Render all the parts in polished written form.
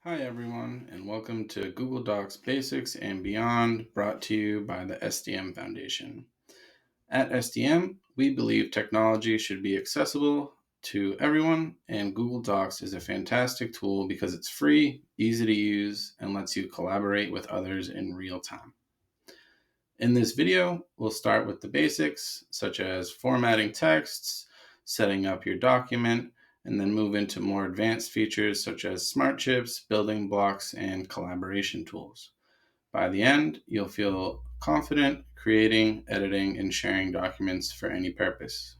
Hi, everyone, and welcome to Google Docs Basics and Beyond, brought to you by the SDM Foundation. At SDM, we believe technology should be accessible to everyone, and Google Docs is a fantastic tool because it's free, easy to use, and lets you collaborate with others in real time. In this video, we'll start with the basics, such as formatting texts, setting up your document, and then move into more advanced features such as smart chips, building blocks, and collaboration tools. By the end, you'll feel confident creating, editing, and sharing documents for any purpose.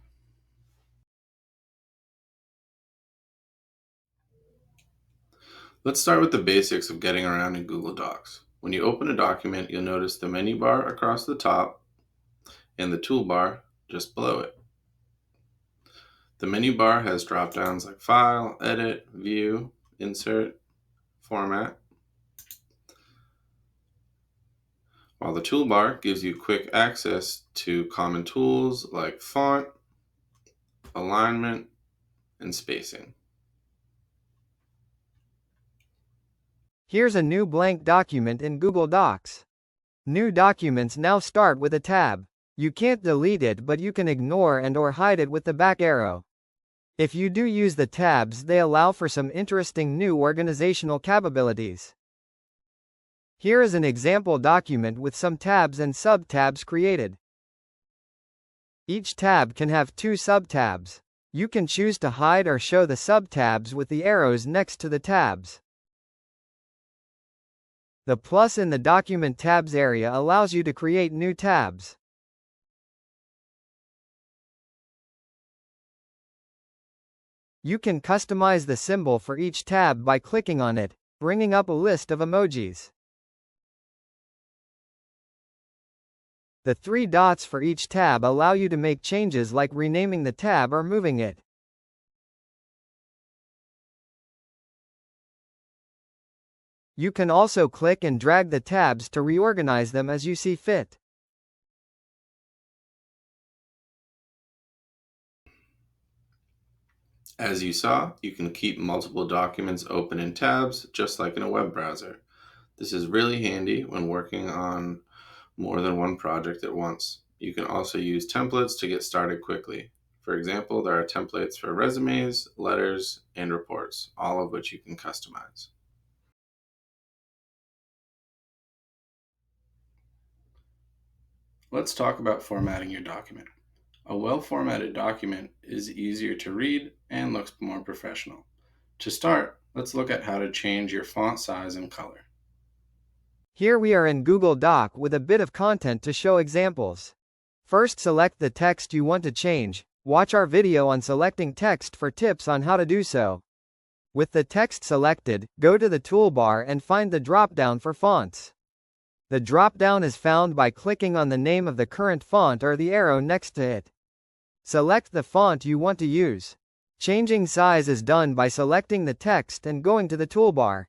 Let's start with the basics of getting around in Google Docs. When you open a document, you'll notice the menu bar across the top and the toolbar just below it. The menu bar has drop downs like File, Edit, View, Insert, Format, while the toolbar gives you quick access to common tools like font, alignment, and spacing. Here's a new blank document in Google Docs. New documents now start with a tab. You can't delete it, but you can ignore and/or hide it with the back arrow. If you do use the tabs, they allow for some interesting new organizational capabilities. Here is an example document with some tabs and sub-tabs created. Each tab can have two sub-tabs. You can choose to hide or show the sub-tabs with the arrows next to the tabs. The plus in the document tabs area allows you to create new tabs. You can customize the symbol for each tab by clicking on it, bringing up a list of emojis. The three dots for each tab allow you to make changes like renaming the tab or moving it. You can also click and drag the tabs to reorganize them as you see fit. As you saw, you can keep multiple documents open in tabs, just like in a web browser. This is really handy when working on more than one project at once. You can also use templates to get started quickly. For example, there are templates for resumes, letters, and reports, all of which you can customize. Let's talk about formatting your document. A well-formatted document is easier to read and looks more professional. To start, let's look at how to change your font size and color. Here we are in Google Doc with a bit of content to show examples. First, select the text you want to change. Watch our video on selecting text for tips on how to do so. With the text selected, go to the toolbar and find the drop-down for fonts. The drop-down is found by clicking on the name of the current font or the arrow next to it. Select the font you want to use. Changing size is done by selecting the text and going to the toolbar.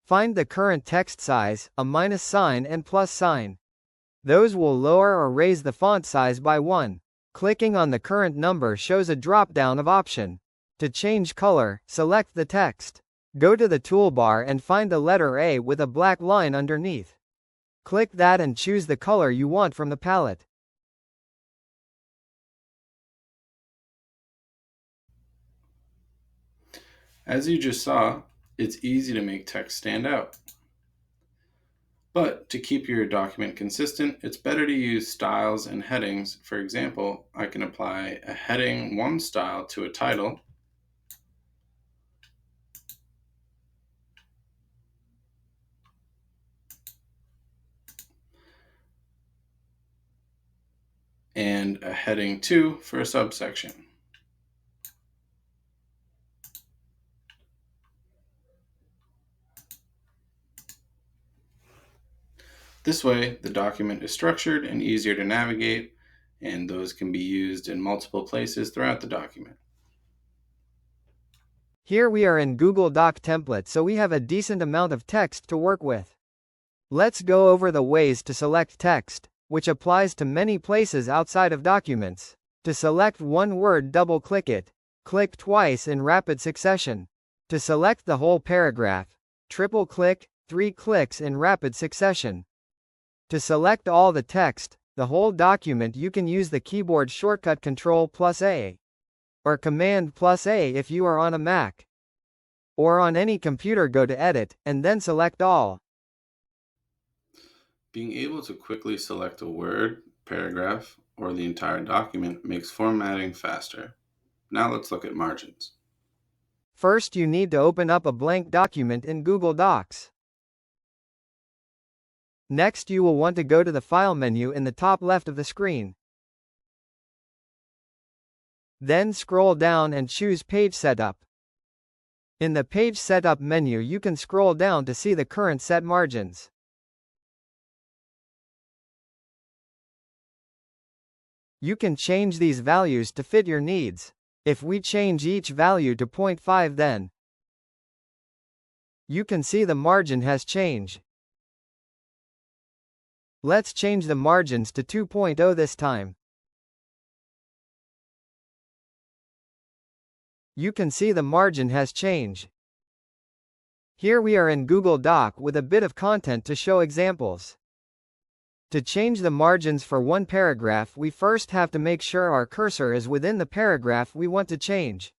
Find the current text size, a minus sign and plus sign. Those will lower or raise the font size by 1. Clicking on the current number shows a drop-down of option. To change color, select the text. Go to the toolbar and find the letter A with a black line underneath. Click that and choose the color you want from the palette. As you just saw, it's easy to make text stand out. But to keep your document consistent, it's better to use styles and headings. For example, I can apply a heading 1 style to a title, and a heading 2 for a subsection. This way, the document is structured and easier to navigate, and those can be used in multiple places throughout the document. Here we are in Google Doc template, so we have a decent amount of text to work with. Let's go over the ways to select text, which applies to many places outside of documents. To select one word, double-click it. Click twice in rapid succession. To select the whole paragraph, triple click, 3 clicks in rapid succession. To select all the text, the whole document, you can use the keyboard shortcut Ctrl+A or Command+A if you are on a Mac. Or on any computer, go to Edit, and then select all. Being able to quickly select a word, paragraph, or the entire document makes formatting faster. Now let's look at margins. First, you need to open up a blank document in Google Docs. Next, you will want to go to the File menu in the top left of the screen. Then scroll down and choose Page Setup. In the Page Setup menu, you can scroll down to see the current set margins. You can change these values to fit your needs. If we change each value to 0.5, then you can see the margin has changed. Let's change the margins to 2.0 this time. You can see the margin has changed. Here we are in Google Doc with a bit of content to show examples. To change the margins for one paragraph, we first have to make sure our cursor is within the paragraph we want to change.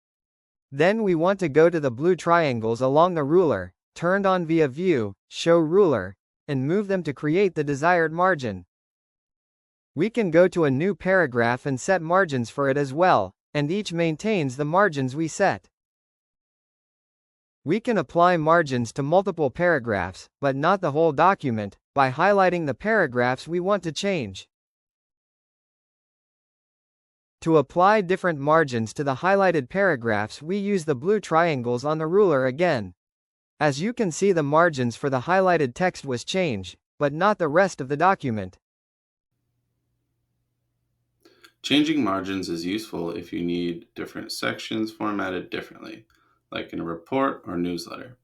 Then we want to go to the blue triangles along the ruler, turned on via View, Show Ruler, and move them to create the desired margin. We can go to a new paragraph and set margins for it as well, and each maintains the margins we set. We can apply margins to multiple paragraphs, but not the whole document, by highlighting the paragraphs we want to change. To apply different margins to the highlighted paragraphs, we use the blue triangles on the ruler again. As you can see, the margins for the highlighted text was changed, but not the rest of the document. Changing margins is useful if you need different sections formatted differently, like in a report or newsletter.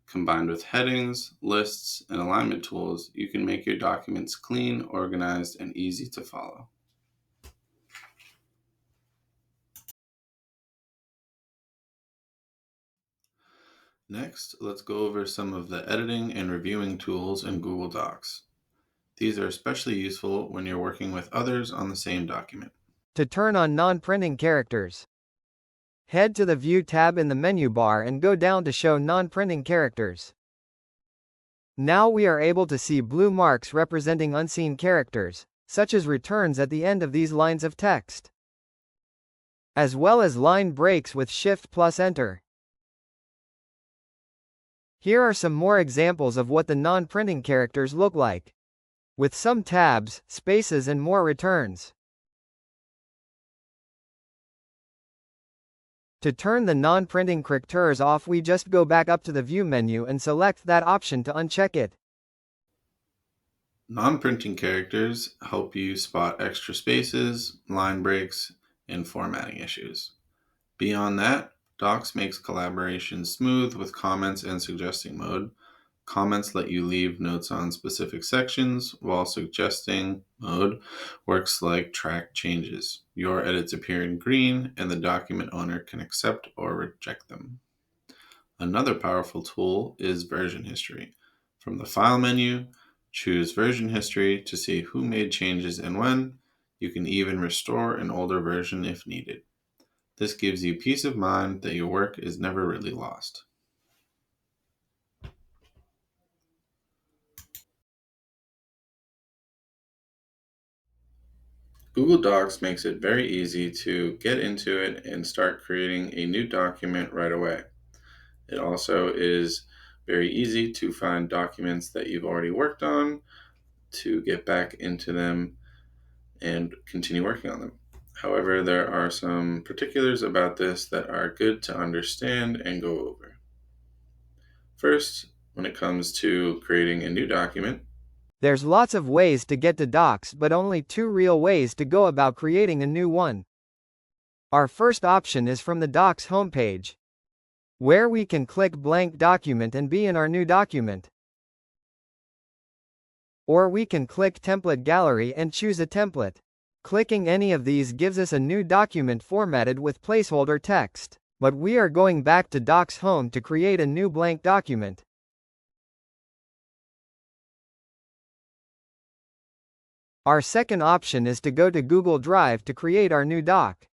Combined with headings, lists, and alignment tools, you can make your documents clean, organized, and easy to follow. Next, let's go over some of the editing and reviewing tools in Google Docs. These are especially useful when you're working with others on the same document. To turn on non-printing characters, head to the View tab in the menu bar and go down to Show Non-Printing Characters. Now we are able to see blue marks representing unseen characters, such as returns at the end of these lines of text, as well as line breaks with Shift+Enter. Here are some more examples of what the non-printing characters look like, with some tabs, spaces, and more returns. To turn the non-printing characters off, we just go back up to the View menu and select that option to uncheck it. Non-printing characters help you spot extra spaces, line breaks, and formatting issues. Beyond that, Docs makes collaboration smooth with comments and suggesting mode. Comments let you leave notes on specific sections, while suggesting mode works like track changes. Your edits appear in green, and the document owner can accept or reject them. Another powerful tool is version history. From the File menu, choose Version History to see who made changes and when. You can even restore an older version if needed. This gives you peace of mind that your work is never really lost. Google Docs makes it very easy to get into it and start creating a new document right away. It also is very easy to find documents that you've already worked on, to get back into them and continue working on them. However, there are some particulars about this that are good to understand and go over. First, when it comes to creating a new document, there's lots of ways to get to Docs, but only 2 real ways to go about creating a new one. Our first option is from the Docs homepage, where we can click Blank Document and be in our new document. Or we can click Template Gallery and choose a template. Clicking any of these gives us a new document formatted with placeholder text, but we are going back to Docs Home to create a new blank document. Our second option is to go to Google Drive to create our new doc.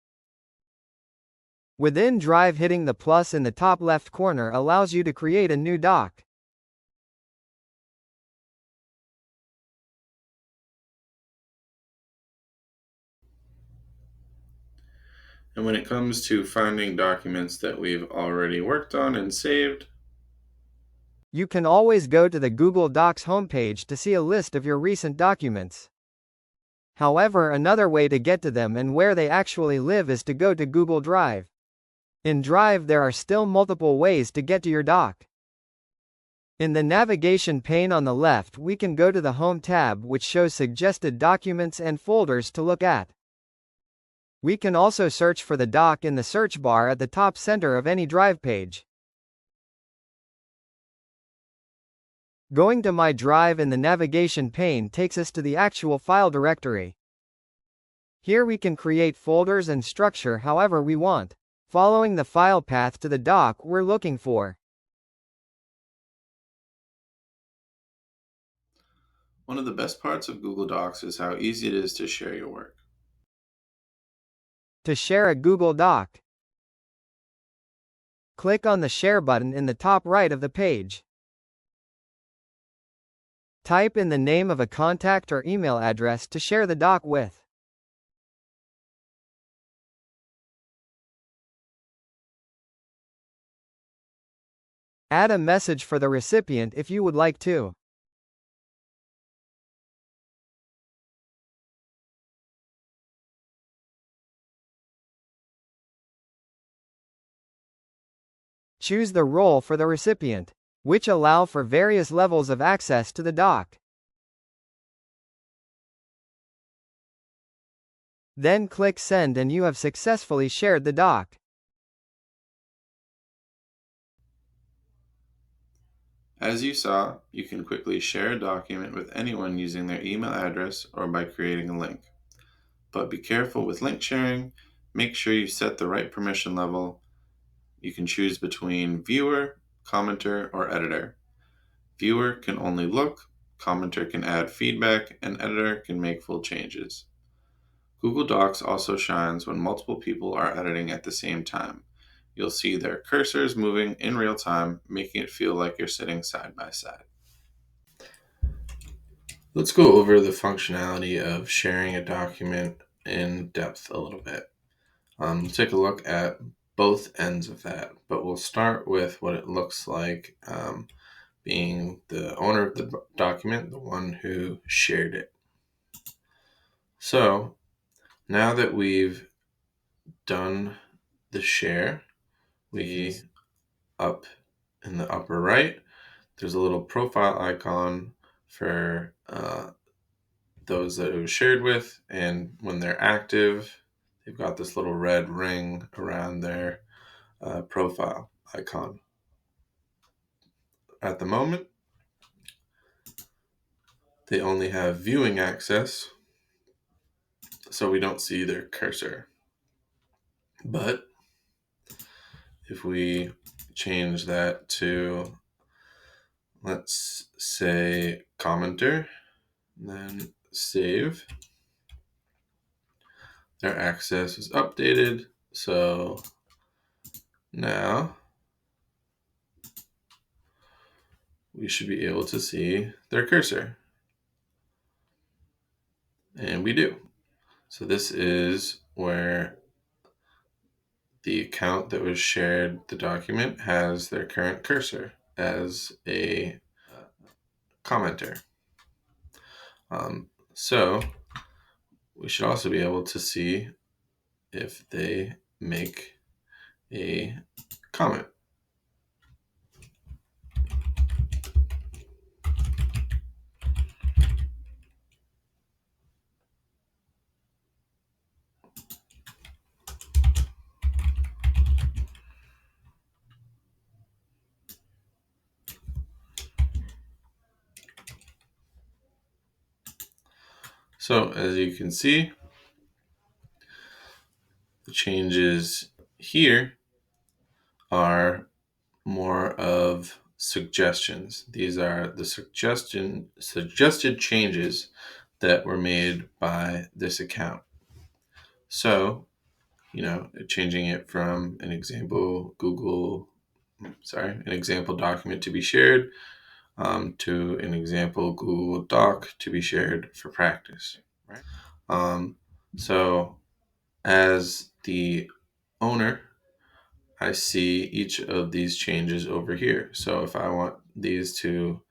Within Drive, hitting the plus in the top left corner allows you to create a new doc. And when it comes to finding documents that we've already worked on and saved, You can always go to the Google Docs homepage to see a list of your recent documents. However, another way to get to them and where they actually live is to go to Google Drive. In Drive, there are still multiple ways to get to your doc. In the navigation pane on the left, we can go to the Home tab, which shows suggested documents and folders to look at. We can also search for the doc in the search bar at the top center of any Drive page. Going to My Drive in the navigation pane takes us to the actual file directory. Here we can create folders and structure however we want, following the file path to the doc we're looking for. one of the best parts of Google Docs is how easy it is to share your work. To share a Google Doc, click on the Share button in the top right of the page. Type in the name of a contact or email address to share the doc with. Add a message for the recipient if you would like to. Choose the role for the recipient, which allow for various levels of access to the doc. Then click Send and you have successfully shared the doc. As you saw, you can quickly share a document with anyone using their email address or by creating a link. But be careful with link sharing. Make sure you set the right permission level. You can choose between viewer, commenter, or editor. Viewer can only look, commenter can add feedback, and editor can make full changes. Google Docs also shines when multiple people are editing at the same time. You'll see their cursors moving in real time, making it feel like you're sitting side by side. Let's go over the functionality of sharing a document in depth a little bit. We'll take a look at both ends of that, but we'll start with what it looks like being the owner of the document, the one who shared it. So now that we've done the share, we up in the upper right, there's a little profile icon for those that it was shared with, and when they're active, they've got this little red ring around their profile icon. At the moment, they only have viewing access, so we don't see their cursor. But if we change that to, let's say, commenter, then save, their access is updated. So now we should be able to see their cursor. And we do. So this is where the account that was shared the document has their current cursor as a commenter. So we should also be able to see if they make a comment. So as you can see, the changes here are more of suggestions. These are the suggested changes that were made by this account. So, changing it from an example document to be shared to an example Google Doc to be shared for practice. Right. So as the owner, I see each of these changes over here. So if I want these to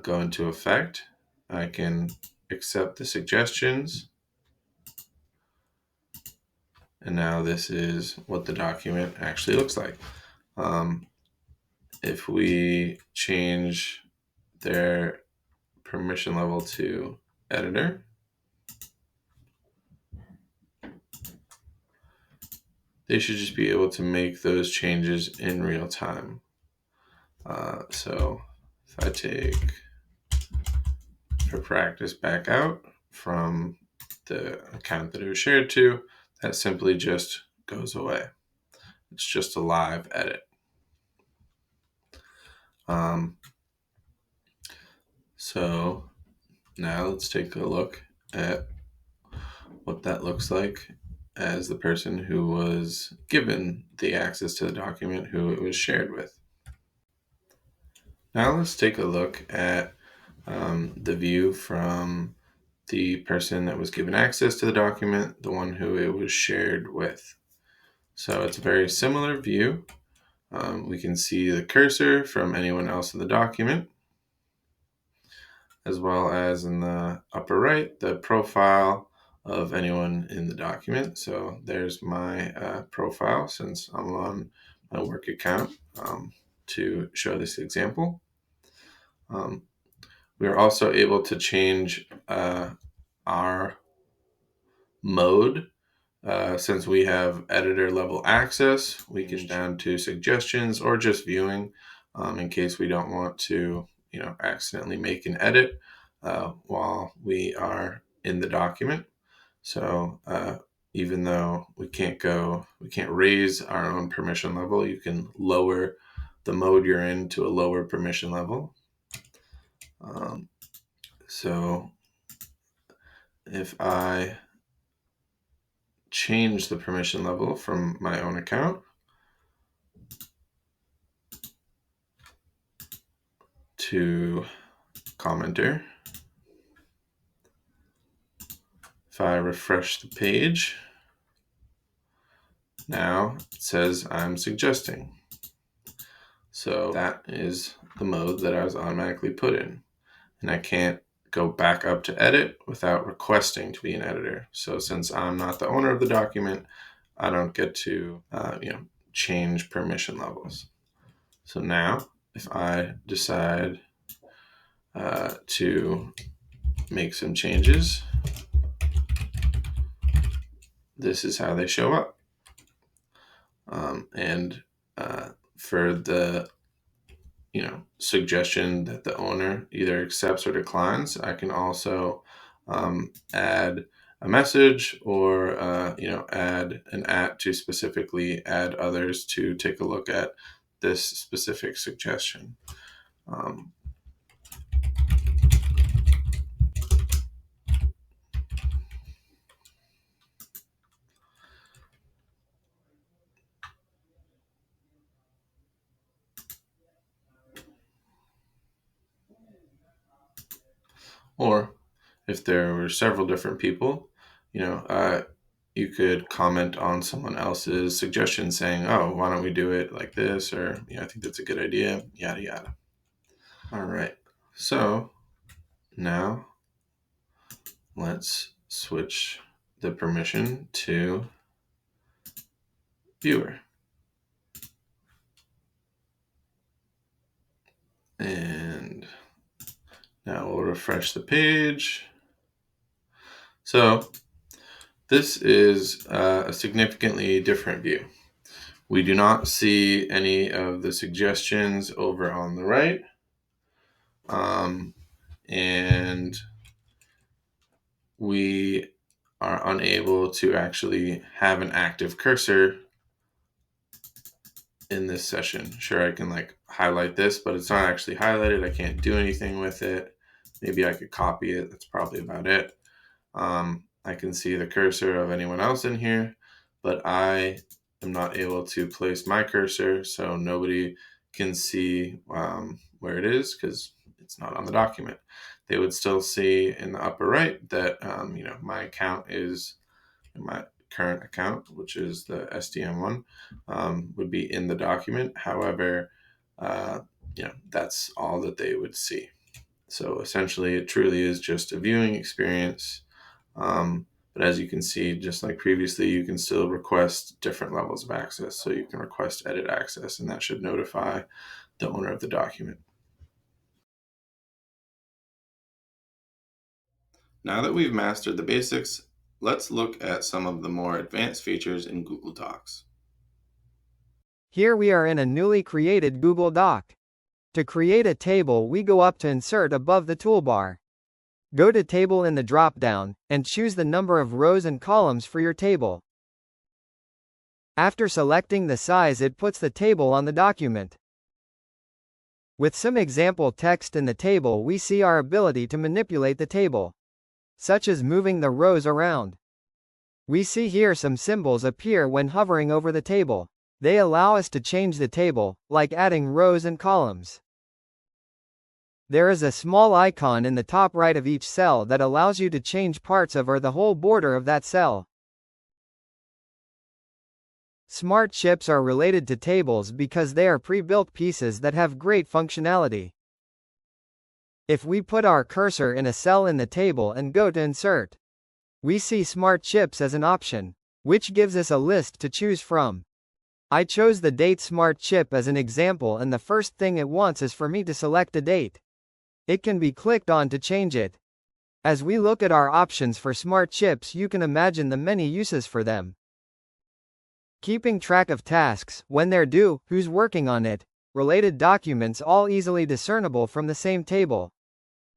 go into effect, I can accept the suggestions. And now this is what the document actually looks like. If we change their permission level to editor, they should just be able to make those changes in real time. So if I take for practice back out from the account that it was shared to, that simply just goes away. It's just a live edit. So now let's take a look at what that looks like as the person who was given the access to the document who it was shared with. Now let's take a look at the view from the person that was given access to the document, the one who it was shared with. So it's a very similar view. We can see the cursor from anyone else in the document, as well as in the upper right, the profile of anyone in the document. So there's my profile since I'm on my work account to show this example. We are also able to change our mode. Since we have editor level access, we can down to suggestions or just viewing in case we don't want to, accidentally make an edit while we are in the document. So even though we can't raise our own permission level, you can lower the mode you're in to a lower permission level. So if I change the permission level from my own account to commenter, if I refresh the page, now it says I'm suggesting. So that is the mode that I was automatically put in. And I can't go back up to edit without requesting to be an editor. So since I'm not the owner of the document, I don't get to change permission levels. So now if I decide to make some changes, this is how they show up. And for the suggestion that the owner either accepts or declines, I can also add a message or add an @ to specifically add others to take a look at this specific suggestion. Or if there were several different people, you could comment on someone else's suggestion saying, oh, why don't we do it like this? Or, I think that's a good idea, yada, yada. All right. So now let's switch the permission to viewer. And now we'll refresh the page. So this is a significantly different view. We do not see any of the suggestions over on the right. And we are unable to actually have an active cursor in this session. Sure, I can highlight this, but it's not actually highlighted. I can't do anything with it. Maybe I could copy it. That's probably about it. I can see the cursor of anyone else in here, but I am not able to place my cursor, so nobody can see where it is because it's not on the document. They would still see in the upper right that my account is my current account, which is the SDM one, would be in the document. However, uh, that's all that they would see. So essentially, it truly is just a viewing experience. But as you can see, just like previously, you can still request different levels of access. So you can request edit access, and that should notify the owner of the document. Now that we've mastered the basics, let's look at some of the more advanced features in Google Docs. Here we are in a newly created Google Doc. To create a table, we go up to Insert above the toolbar. Go to Table in the drop-down, and choose the number of rows and columns for your table. After selecting the size, it puts the table on the document. With some example text in the table, we see our ability to manipulate the table, such as moving the rows around. We see here some symbols appear when hovering over the table. They allow us to change the table, like adding rows and columns. There is a small icon in the top right of each cell that allows you to change parts of or the whole border of that cell. Smart chips are related to tables because they are pre-built pieces that have great functionality. If we put our cursor in a cell in the table and go to Insert, we see Smart Chips as an option, which gives us a list to choose from. I chose the Date Smart Chip as an example, and the first thing it wants is for me to select a date. It can be clicked on to change it. As we look at our options for Smart Chips, you can imagine the many uses for them. Keeping track of tasks, when they're due, who's working on it, related documents, all easily discernible from the same table.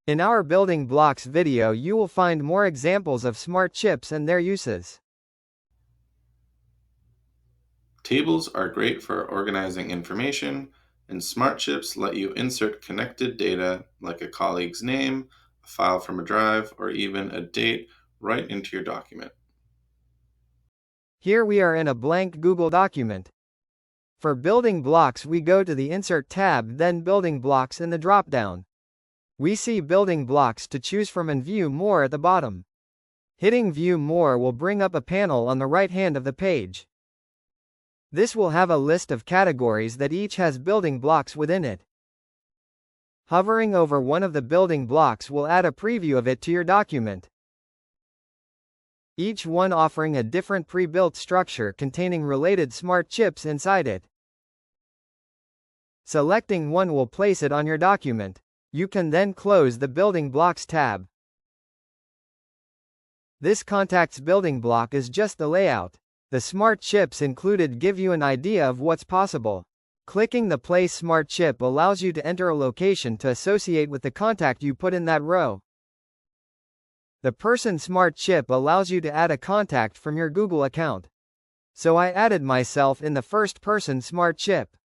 In our building blocks video, you will find more examples of Smart Chips and their uses. Tables are great for organizing information, and Smart Chips let you insert connected data like a colleague's name, a file from a drive, or even a date right into your document. Here we are in a blank Google document. For building blocks, we go to the Insert tab, then Building Blocks in the drop-down. We see building blocks to choose from and View More at the bottom. Hitting View More will bring up a panel on the right hand of the page. This will have a list of categories that each has building blocks within it. Hovering over one of the building blocks will add a preview of it to your document, each one offering a different pre-built structure containing related smart chips inside it. Selecting one will place it on your document. You can then close the Building Blocks tab. This contacts building block is just the layout. The smart chips included give you an idea of what's possible. Clicking the Place Smart Chip allows you to enter a location to associate with the contact you put in that row. The Person Smart Chip allows you to add a contact from your Google account. So I added myself in the First Person Smart Chip.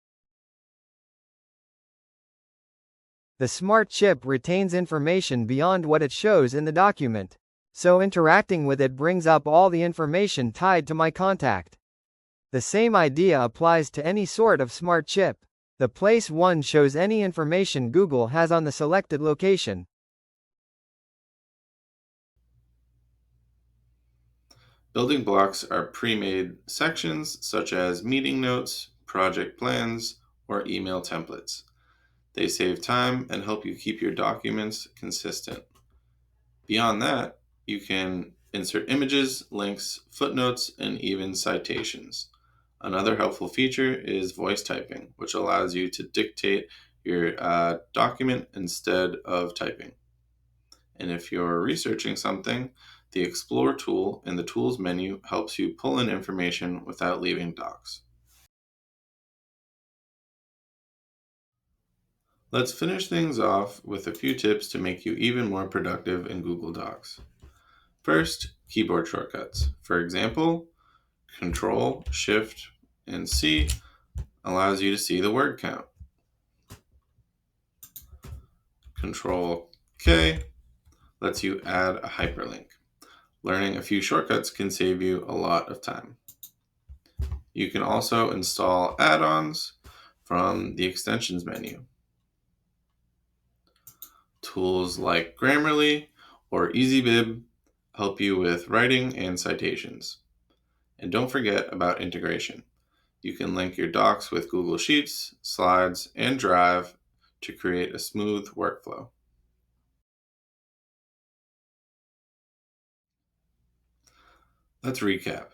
The Smart Chip retains information beyond what it shows in the document, so interacting with it brings up all the information tied to my contact. The same idea applies to any sort of smart chip. The Place one shows any information Google has on the selected location. Building blocks are pre-made sections such as meeting notes, project plans, or email templates. They save time and help you keep your documents consistent. Beyond that, you can insert images, links, footnotes, and even citations. Another helpful feature is voice typing, which allows you to dictate your document instead of typing. And if you're researching something, the Explore tool in the Tools menu helps you pull in information without leaving Docs. Let's finish things off with a few tips to make you even more productive in Google Docs. First, keyboard shortcuts. For example, Control, Shift, and C allows you to see the word count. Control K lets you add a hyperlink. Learning a few shortcuts can save you a lot of time. You can also install add-ons from the extensions menu. Tools like Grammarly or EasyBib help you with writing and citations. And don't forget about integration. You can link your docs with Google Sheets, Slides, and Drive to create a smooth workflow. Let's recap.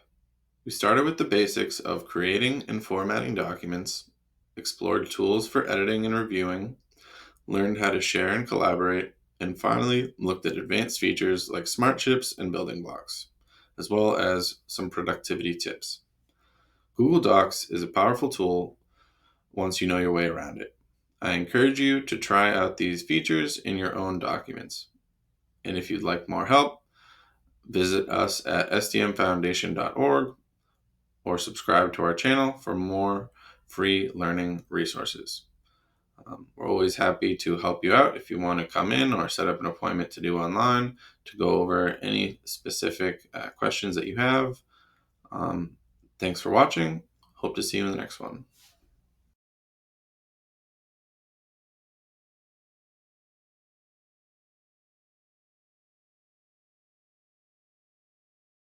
We started with the basics of creating and formatting documents, explored tools for editing and reviewing, learned how to share and collaborate, and finally looked at advanced features like smart chips and building blocks, as well as some productivity tips. Google Docs is a powerful tool once you know your way around it. I encourage you to try out these features in your own documents. And if you'd like more help, visit us at sdmfoundation.org or subscribe to our channel for more free learning resources. We're always happy to help you out if you want to come in or set up an appointment to do online to go over any specific questions that you have. Thanks for watching. Hope to see you in the next one.